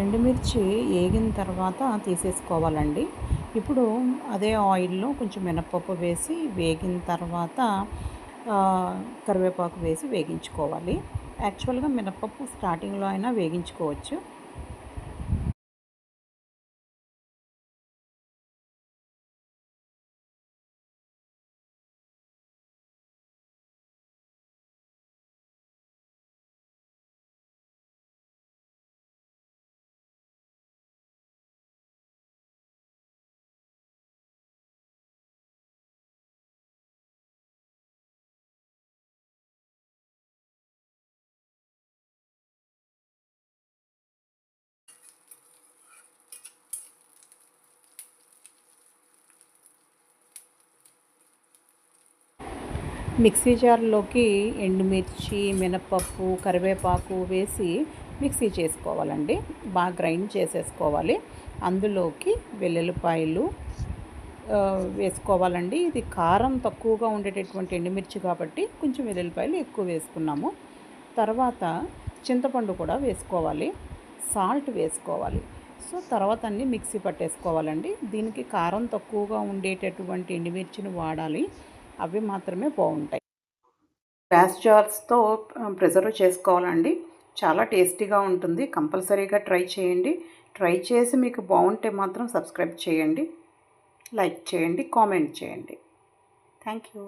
ఎండుమిర్చి ఏగిన తర్వాత తీసేసుకోవాలండి. ఇప్పుడు అదే ఆయిల్‌లో కొంచెం మినపప్పు వేసి వేగిన తర్వాత కరివేపాకు వేసి వేగించుకోవాలి. యాక్చువల్‌గా మినపప్పు స్టార్టింగ్‌లో అయినా వేగించుకోవచ్చు. మిక్సీ జార్‌లోకి ఎండుమిర్చి, మినపప్పు, కరివేపాకు వేసి మిక్సీ చేసుకోవాలండి. బాగా గ్రైండ్ చేసేసుకోవాలి. అందులోకి వెల్లుల్లిపాయలు వేసుకోవాలండి. ఇది కారం తక్కువగా ఉండేటటువంటి ఎండుమిర్చి కాబట్టి కొంచెం వెల్లుల్లిపాయలు ఎక్కువ వేసుకున్నాము. తర్వాత చింతపండు కూడా వేసుకోవాలి. సాల్ట్ వేసుకోవాలి. సో తర్వాత అన్నీ మిక్సీ పట్టేసుకోవాలండి. దీనికి కారం తక్కువగా ఉండేటటువంటి ఎండుమిర్చిని వాడాలి. అవి మాత్రమే బాగుంటాయి. గ్లాస్ జార్స్తో ప్రిజర్వ్ చేసుకోవాలండి. చాలా టేస్టీగా ఉంటుంది. కంపల్సరీగా ట్రై చేయండి. ట్రై చేసి మీకు బాగుంటే మాత్రం సబ్స్క్రైబ్ చేయండి, లైక్ చేయండి, కామెంట్ చేయండి. Thank you.